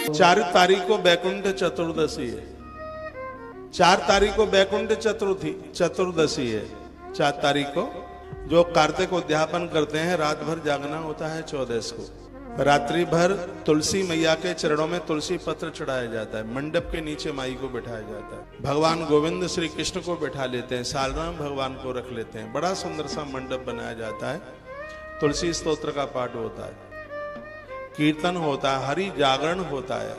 4 तारीख को बैकुंठ चतुर्दशी है। 4 तारीख को बैकुंठ चतुर्दशी है। 4 तारीख को जो कार्तिक उद्यापन करते हैं, रात भर जागना होता है। 14 को रात्रि भर तुलसी मैया के चरणों में तुलसी पत्र चढ़ाया जाता है। मंडप के नीचे माई को बिठाया जाता है। भगवान गोविंद श्री कृष्ण को बिठा लेते हैं, सालराम भगवान को रख लेते हैं। बड़ा सुंदर सा मंडप बनाया जाता है। तुलसी स्तोत्र का पाठ होता है, कीर्तन होता है, हरि जागरण होता है।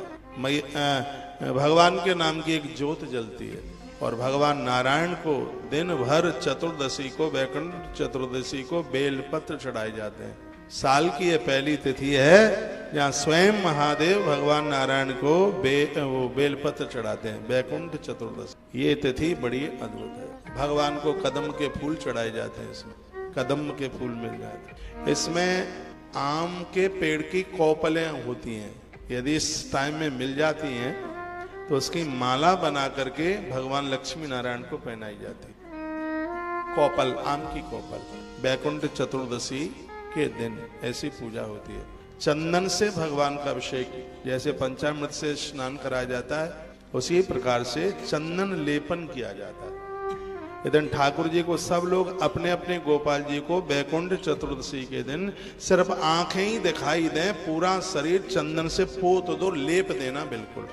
भगवान के नाम की एक ज्योत जलती है और भगवान नारायण को दिन भर चतुर्दशी को, बैकुंठ चतुर्दशी को बेलपत्र चढ़ाए जाते हैं। साल की यह पहली तिथि है जहाँ स्वयं महादेव भगवान नारायण को वो बेलपत्र चढ़ाते हैं। बैकुंठ चतुर्दशी ये तिथि बड़ी अद्भुत है। भगवान को कदम के फूल चढ़ाए जाते हैं। इसमें कदम के फूल मिल जाते हैं। इसमें आम के पेड़ की कोपलें होती हैं। यदि इस टाइम में मिल जाती हैं तो उसकी माला बना करके भगवान लक्ष्मी नारायण को पहनाई जाती है। कोपल, आम की कोपल। बैकुंठ चतुर्दशी के दिन ऐसी पूजा होती है। चंदन से भगवान का अभिषेक, जैसे पंचामृत से स्नान कराया जाता है, उसी प्रकार से चंदन लेपन किया जाता है। इधर ठाकुर जी को सब लोग अपने अपने गोपाल जी को बैकुंठ चतुर्दशी के दिन सिर्फ आंखें ही दिखाई दें, पूरा शरीर चंदन से पोत दो, लेप देना। बिल्कुल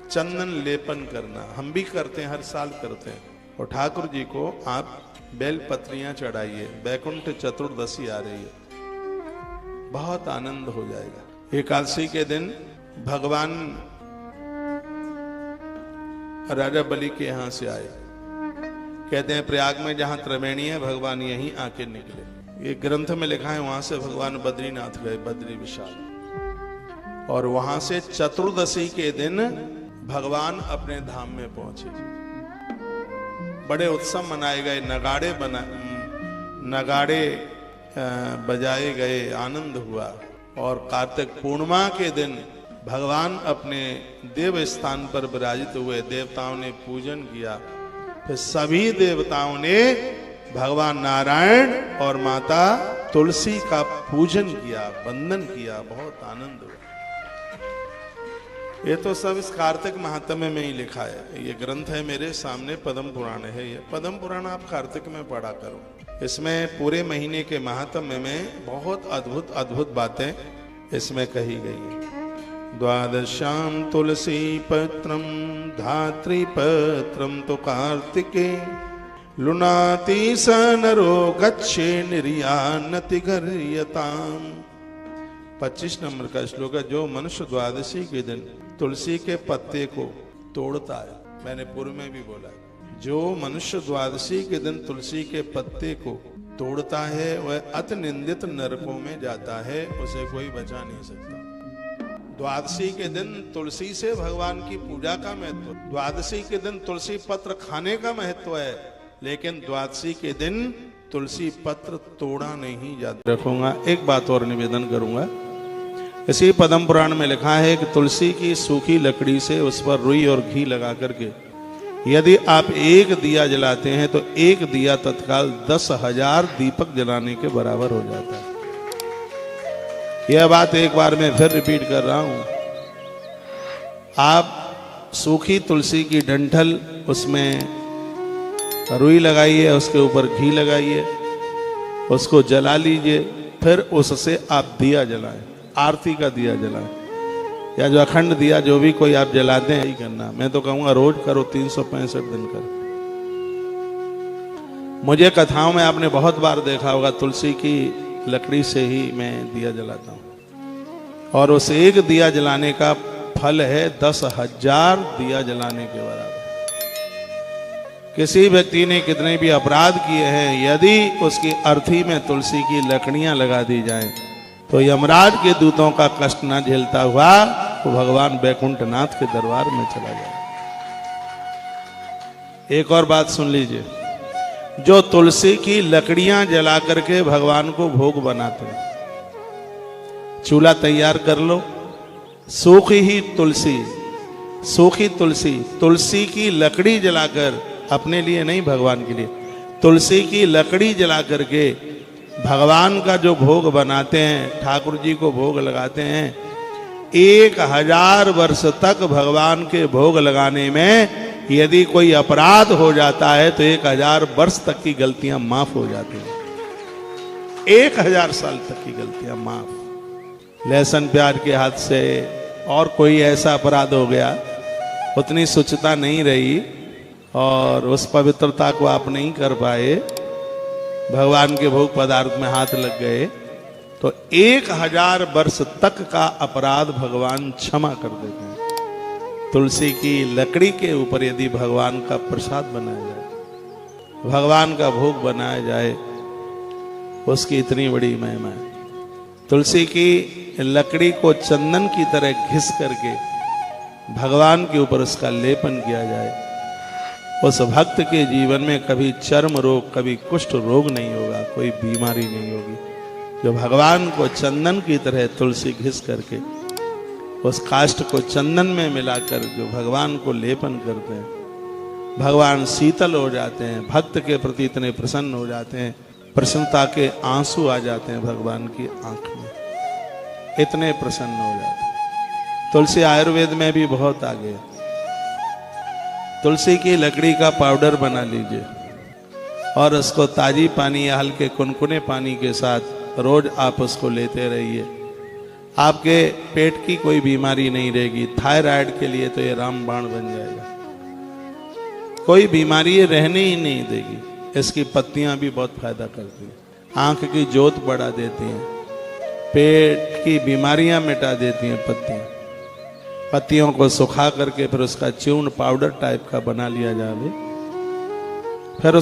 चंदन लेपन करना हम भी करते हैं, हर साल करते हैं। और ठाकुर जी को आप बेल पत्रियां चढ़ाइए। बैकुंठ चतुर्दशी आ रही है, बहुत आनंद हो जाएगा। एकादशी के दिन भगवान राजा बलि के यहां से आए। कहते हैं प्रयाग में जहां त्रिवेणी है, भगवान यहीं आके निकले। ये ग्रंथ में लिखा है वहां से भगवान बद्रीनाथ गए, बद्री विशाल। और वहां से चतुर्दशी के दिन भगवान अपने धाम में पहुंचे। बड़े उत्सव मनाए गए, नगाड़े बजाए गए, आनंद हुआ। और कार्तिक पूर्णिमा के दिन भगवान अपने देव स्थान पर विराजित हुए। देवताओं ने पूजन किया। फिर सभी देवताओं ने भगवान नारायण और माता तुलसी का पूजन किया, वंदन किया। बहुत आनंद हुआ। ये तो सब इस कार्तिक महात्म्य में ही लिखा है। ये ग्रंथ है मेरे सामने, पद्म पुराण है। ये पद्म पुराण आप कार्तिक में पढ़ा करो। इसमें पूरे महीने के महात्म्य में बहुत अद्भुत अद्भुत बातें इसमें कही गई है। द्वादशाम तुलसी पत्रम धात्री पत्रम तो कार्तिके लुनाति स नरो गच्छे निर्यानति गर्यताम। 25 नंबर का श्लोक है। जो मनुष्य द्वादशी के दिन तुलसी के पत्ते को तोड़ता है, मैंने पूर्व में भी बोला, जो मनुष्य द्वादशी के दिन तुलसी के पत्ते को तोड़ता है वह अति निंदित नरकों में जाता है, उसे कोई बचा नहीं सकता। द्वादशी के दिन तुलसी से भगवान की पूजा का महत्व, द्वादशी के दिन तुलसी पत्र खाने का महत्व है, लेकिन द्वादशी के दिन तुलसी पत्र तोड़ा नहीं जाता। रखूंगा एक बात और निवेदन करूंगा। इसी पद्म पुराण में लिखा है कि तुलसी की सूखी लकड़ी से उस पर रुई और घी लगा करके यदि आप एक दिया जलाते हैं तो एक दिया तत्काल 10,000 दीपक जलाने के बराबर हो जाता है। यह बात एक बार मैं फिर रिपीट कर रहा हूं। आप सूखी तुलसी की डंठल, उसमें रुई लगाइए, उसके ऊपर घी लगाइए, उसको जला लीजिए, फिर उससे आप दिया जलाएं, आरती का दिया जलाएं, या जो अखंड दिया जो भी कोई आप जलाते हैं, यही करना। मैं तो कहूंगा रोज करो, 365 दिन करो। मुझे कथाओं में आपने बहुत बार देखा होगा, तुलसी की लकड़ी से ही मैं दिया जलाता हूं। और उस एक दिया जलाने का फल है 10,000 दिया जलाने के बराबर। किसी व्यक्ति ने कितने भी अपराध किए हैं, यदि उसकी अर्थी में तुलसी की लकड़ियां लगा दी जाएं तो यमराज के दूतों का कष्ट न झेलता हुआ वो भगवान बैकुंठनाथ के दरबार में चला जाए। एक और बात सुन लीजिए। जो तुलसी की लकड़ियां जला करके भगवान को भोग बनाते हैं, चूल्हा तैयार कर लो, सूखी तुलसी, तुलसी की लकड़ी जलाकर, अपने लिए नहीं भगवान के लिए, तुलसी की लकड़ी जला करके भगवान का जो भोग बनाते हैं, ठाकुर जी को भोग लगाते हैं, 1000 वर्ष तक भगवान के भोग लगाने में यदि कोई अपराध हो जाता है तो 1000 वर्ष तक की गलतियां माफ हो जाती हैं। 1000 साल तक की गलतियां माफ। लहसुन प्याज के हाथ से और कोई ऐसा अपराध हो गया, उतनी शुचिता नहीं रही और उस पवित्रता को आप नहीं कर पाए, भगवान के भोग पदार्थ में हाथ लग गए, तो 1000 वर्ष तक का अपराध भगवान क्षमा कर देते हैं। तुलसी की लकड़ी के ऊपर यदि भगवान का प्रसाद बनाया जाए, भगवान का भोग बनाया जाए, उसकी इतनी बड़ी महिमा है। तुलसी की लकड़ी को चंदन की तरह घिस करके भगवान के ऊपर उसका लेपन किया जाए, उस भक्त के जीवन में कभी चर्म रोग, कभी कुष्ठ रोग नहीं होगा, कोई बीमारी नहीं होगी। जो भगवान को चंदन की तरह तुलसी घिस करके उस काष्ठ को चंदन में मिलाकर जो भगवान को लेपन करते हैं, भगवान शीतल हो जाते हैं, भक्त के प्रति इतने प्रसन्न हो जाते हैं, प्रसन्नता के आंसू आ जाते हैं भगवान की आंख में, इतने प्रसन्न हो जाते हैं। तुलसी आयुर्वेद में भी बहुत आगे है। तुलसी की लकड़ी का पाउडर बना लीजिए और उसको ताजी पानी या हल्के कुनकुने पानी के साथ रोज आप उसको लेते रहिए। आपके पेट की कोई बीमारी नहीं रहेगी। थायराइड के लिए तो ये रामबाण बन जाएगा, कोई बीमारी ये रहने ही नहीं देगी। इसकी पत्तियां भी बहुत फायदा करती हैं, आंख की जोत बढ़ा देती हैं, पेट की बीमारियां मिटा देती हैं। पत्तियों को सुखा करके फिर उसका च्यूर्ण पाउडर टाइप का बना लिया जाए, फिर